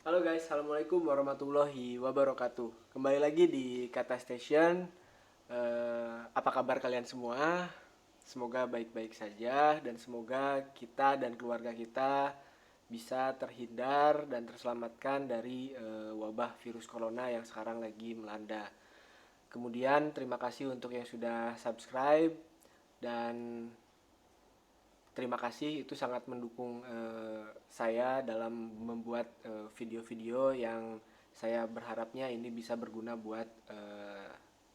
Halo guys, assalamualaikum warahmatullahi wabarakatuh. Kembali lagi di Kata Station. Apa kabar kalian semua? Semoga baik-baik saja dan semoga kita dan keluarga kita bisa terhindar dan terselamatkan dari wabah virus corona yang sekarang lagi melanda. Kemudian terima kasih untuk yang sudah subscribe dan terima kasih, itu sangat mendukung saya dalam membuat video-video yang saya berharapnya ini bisa berguna buat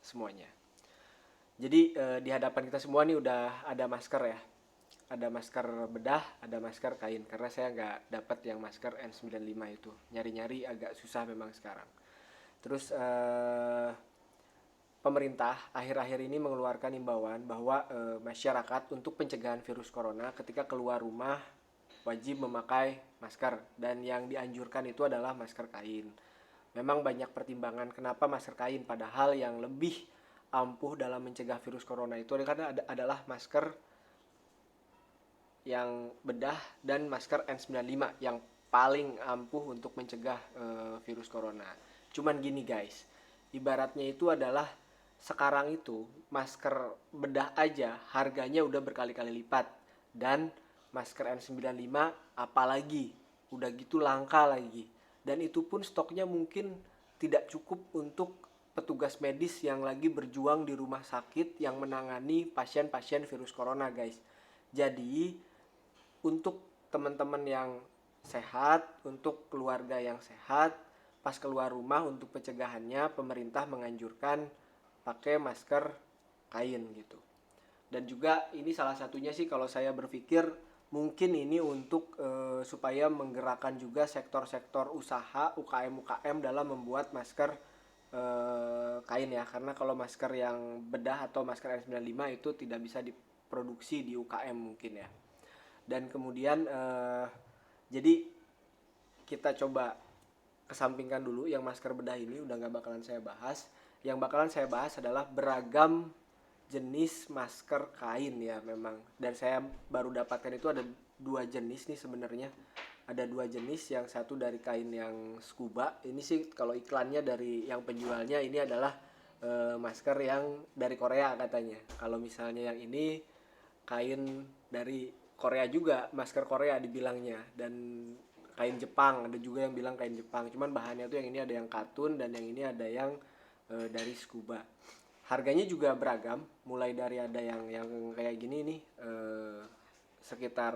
semuanya. Jadi di hadapan kita semua nih udah ada masker ya. Ada masker bedah, ada masker kain. Karena saya nggak dapat yang masker N95 itu. Nyari-nyari agak susah memang sekarang. Terus pemerintah akhir-akhir ini mengeluarkan imbauan bahwa masyarakat untuk pencegahan virus corona ketika keluar rumah wajib memakai masker dan yang dianjurkan itu adalah masker kain. Memang banyak pertimbangan kenapa masker kain padahal yang lebih ampuh dalam mencegah virus corona itu karena adalah masker yang bedah dan masker N95 yang paling ampuh untuk mencegah virus corona. Cuman gini guys, ibaratnya itu adalah sekarang itu masker bedah aja harganya udah berkali-kali lipat dan masker N95 apalagi udah gitu langka lagi dan itu pun stoknya mungkin tidak cukup untuk petugas medis yang lagi berjuang di rumah sakit yang menangani pasien-pasien virus corona guys. Jadi untuk teman-teman yang sehat, untuk keluarga yang sehat, pas keluar rumah untuk pencegahannya pemerintah menganjurkan pakai masker kain gitu. Dan juga ini salah satunya sih kalau saya berpikir mungkin ini untuk supaya menggerakkan juga sektor-sektor usaha UKM dalam membuat masker kain ya, karena kalau masker yang bedah atau masker N95 itu tidak bisa diproduksi di UKM mungkin ya. Dan kemudian jadi kita coba kesampingkan dulu yang masker bedah ini, udah nggak bakalan saya bahas. Yang bakalan saya bahas adalah beragam jenis masker kain ya memang. Dan saya baru dapatkan itu ada dua jenis nih sebenarnya. Ada dua jenis, yang satu dari kain yang scuba. Ini sih kalau iklannya dari yang penjualnya ini adalah masker yang dari Korea katanya. Kalau misalnya yang ini kain dari Korea juga, masker Korea dibilangnya, dan kain Jepang ada juga yang bilang kain Jepang, cuman bahannya tuh yang ini ada yang katun dan yang ini ada yang dari scuba. Harganya juga beragam, mulai dari ada yang kayak gini nih sekitar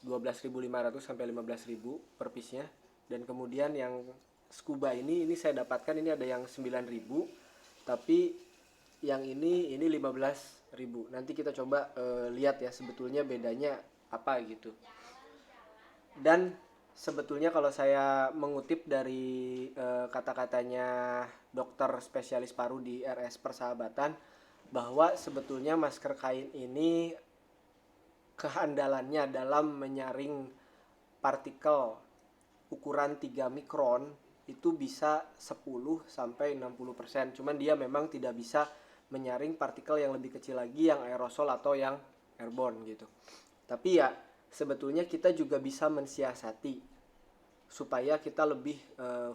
12.500 sampai 15.000 per piece-nya, dan kemudian yang scuba ini saya dapatkan ini ada yang 9.000, tapi yang ini 15.000. Nanti kita coba lihat ya sebetulnya bedanya apa gitu. Dan sebetulnya kalau saya mengutip dari kata-katanya dokter spesialis paru di RS Persahabatan, bahwa sebetulnya masker kain ini kehandalannya dalam menyaring partikel ukuran 3 mikron itu bisa 10 sampai 60%. Cuman dia memang tidak bisa menyaring partikel yang lebih kecil lagi, yang aerosol atau yang airborne gitu. Tapi ya sebetulnya kita juga bisa mensiasati supaya kita lebih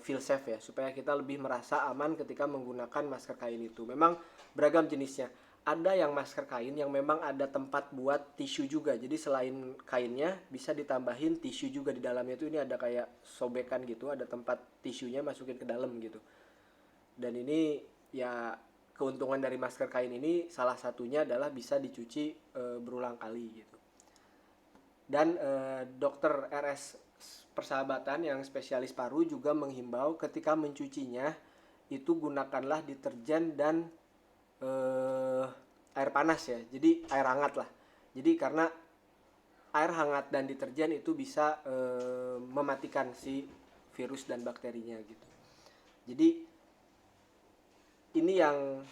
feel safe ya, supaya kita lebih merasa aman ketika menggunakan masker kain itu. Memang beragam jenisnya. Ada yang masker kain yang memang ada tempat buat tisu juga. Jadi selain kainnya bisa ditambahin tisu juga di dalamnya, itu ini ada kayak sobekan gitu, ada tempat tisunya masukin ke dalam gitu. Dan ini ya keuntungan dari masker kain ini salah satunya adalah bisa dicuci berulang kali gitu. Dan dokter RS Persahabatan yang spesialis paru juga menghimbau ketika mencucinya itu gunakanlah deterjen dan air panas ya, jadi air hangat lah. Jadi karena air hangat dan deterjen itu bisa mematikan si virus dan bakterinya gitu. Jadi ini yang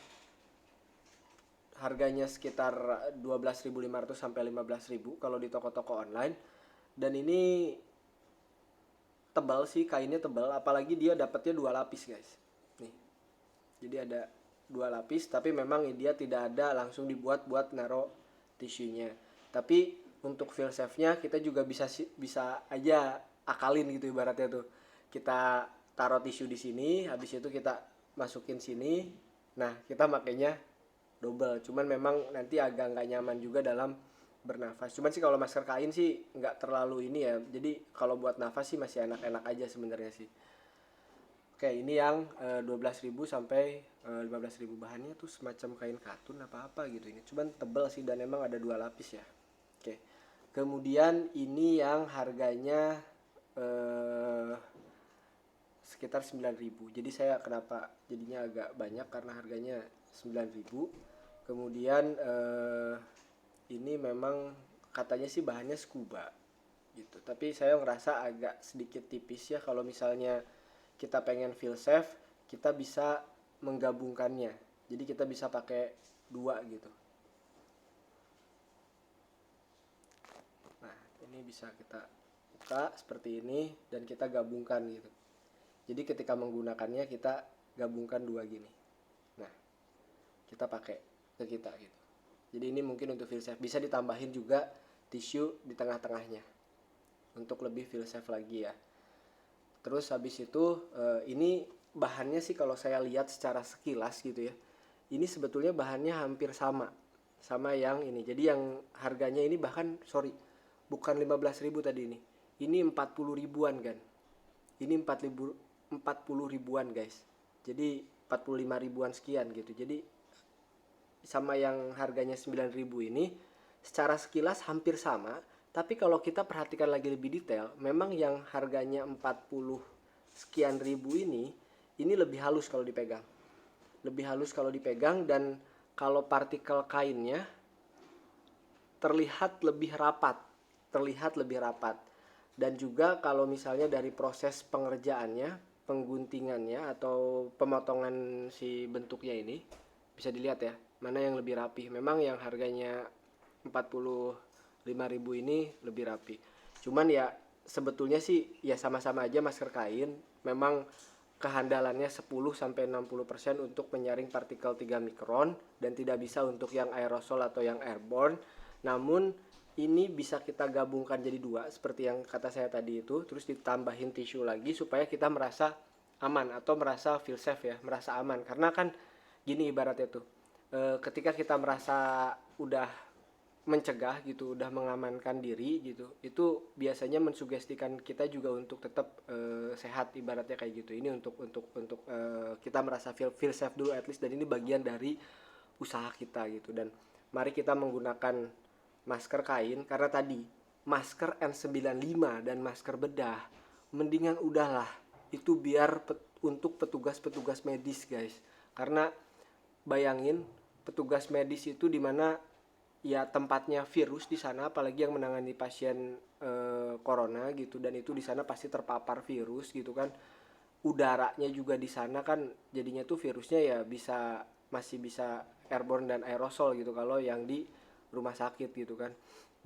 harganya sekitar 12.500 sampai 15.000 kalau di toko-toko online. Dan ini tebal sih, kainnya tebal, apalagi dia dapatnya dua lapis guys. Nih. Jadi ada dua lapis, tapi memang dia tidak ada langsung dibuat buat naro tisunya. Tapi untuk feel safe-nya kita juga bisa aja akalin gitu ibaratnya tuh. Kita taruh tisu di sini, habis itu kita masukin sini. Nah, kita makainya double. Cuman memang nanti agak nggak nyaman juga dalam bernafas. Cuman sih kalau masker kain sih nggak terlalu ini ya. Jadi kalau buat nafas sih masih enak-enak aja sebenarnya sih. Oke, ini yang 12.000 sampai 15.000. Bahannya tuh semacam kain katun apa-apa gitu ini. Cuman tebel sih dan emang ada 2 lapis ya. Oke. Kemudian ini yang harganya eh, sekitar 9.000. Jadi saya kenapa jadinya agak banyak karena harganya 9.000. Kemudian ini memang katanya sih bahannya scuba gitu. Tapi saya ngerasa agak sedikit tipis ya kalau misalnya kita pengen feel safe, kita bisa menggabungkannya. Jadi kita bisa pakai dua gitu. Nah, ini bisa kita buka seperti ini dan kita gabungkan gitu. Jadi ketika menggunakannya kita gabungkan dua gini. Nah, kita pakai ke kita gitu. Jadi ini mungkin untuk feel safe. Bisa ditambahin juga tisu di tengah-tengahnya untuk lebih feel safe lagi ya. Terus habis itu ini bahannya sih kalau saya lihat secara sekilas gitu ya. Ini sebetulnya bahannya hampir sama yang ini. Jadi yang harganya ini bahkan bukan 15.000 tadi ini. Ini 40 ribuan kan. Ini 40 ribuan guys. Jadi 45 ribuan sekian gitu. Jadi sama yang harganya 9.000 ini secara sekilas hampir sama, tapi kalau kita perhatikan lagi lebih detail, memang yang harganya 40 sekian ribu ini lebih halus kalau dipegang. Lebih halus kalau dipegang dan kalau partikel kainnya terlihat lebih rapat, Dan juga kalau misalnya dari proses pengerjaannya, pengguntingannya atau pemotongan si bentuknya ini bisa dilihat ya, mana yang lebih rapi. Memang yang harganya 45.000 ini lebih rapi. Cuman ya sebetulnya sih ya sama-sama aja masker kain. Memang kehandalannya 10 sampai 60% untuk menyaring partikel 3 mikron dan tidak bisa untuk yang aerosol atau yang airborne. Namun ini bisa kita gabungkan jadi dua seperti yang kata saya tadi itu, terus ditambahin tisu lagi supaya kita merasa aman atau merasa feel safe ya, merasa aman. Karena kan gini ibaratnya tuh, ketika kita merasa udah mencegah gitu, udah mengamankan diri gitu, itu biasanya mensugestikan kita juga untuk tetap sehat ibaratnya kayak gitu. Ini untuk kita merasa feel safe dulu at least, dan ini bagian dari usaha kita gitu. Dan mari kita menggunakan masker kain karena tadi masker N95 dan masker bedah mendingan udahlah itu biar untuk petugas-petugas medis guys. Karena bayangin petugas medis itu dimana ya tempatnya virus di sana, apalagi yang menangani pasien corona gitu, dan itu di sana pasti terpapar virus gitu kan. Udaranya juga di sana kan jadinya tuh virusnya ya masih bisa airborne dan aerosol gitu kalau yang di rumah sakit gitu kan.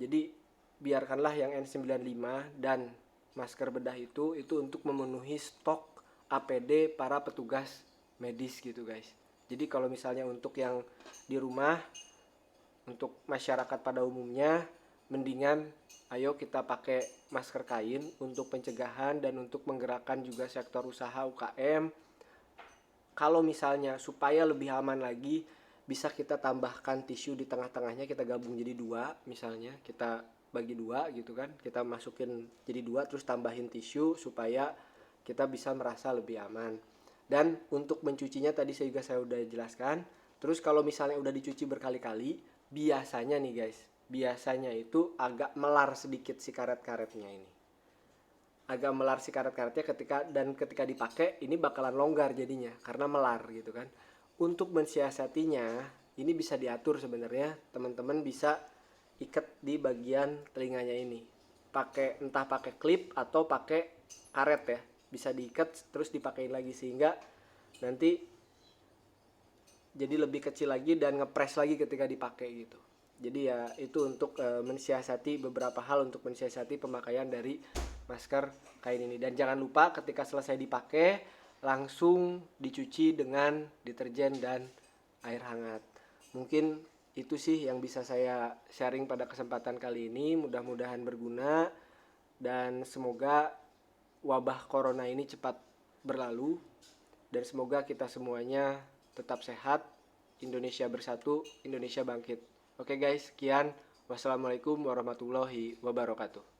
Jadi biarkanlah yang N95 dan masker bedah itu untuk memenuhi stok APD para petugas medis gitu guys. Jadi kalau misalnya untuk yang di rumah, untuk masyarakat pada umumnya, mendingan ayo kita pakai masker kain untuk pencegahan dan untuk menggerakkan juga sektor usaha UKM. Kalau misalnya supaya lebih aman lagi, bisa kita tambahkan tisu di tengah-tengahnya, kita gabung jadi dua, misalnya kita bagi dua gitu kan, kita masukin jadi dua terus tambahin tisu supaya kita bisa merasa lebih aman. Dan untuk mencucinya tadi saya udah jelaskan. Terus kalau misalnya udah dicuci berkali-kali, biasanya nih guys, biasanya itu agak melar sedikit si karet-karetnya ini. Agak melar si karet-karetnya ketika dipakai ini bakalan longgar jadinya karena melar gitu kan. Untuk mensiasatinya ini bisa diatur sebenarnya, teman-teman bisa ikat di bagian telinganya ini. Entah pakai klip atau pakai karet ya. Bisa diikat terus dipakein lagi sehingga nanti jadi lebih kecil lagi dan ngepres lagi ketika dipakai gitu. Jadi ya itu untuk mensiasati beberapa hal untuk mensiasati pemakaian dari masker kain ini. Dan jangan lupa ketika selesai dipakai langsung dicuci dengan deterjen dan air hangat. Mungkin itu sih yang bisa saya sharing pada kesempatan kali ini. Mudah-mudahan berguna dan semoga wabah corona ini cepat berlalu dan semoga kita semuanya tetap sehat. Indonesia bersatu, Indonesia bangkit. Oke guys, sekian. Wassalamualaikum warahmatullahi wabarakatuh.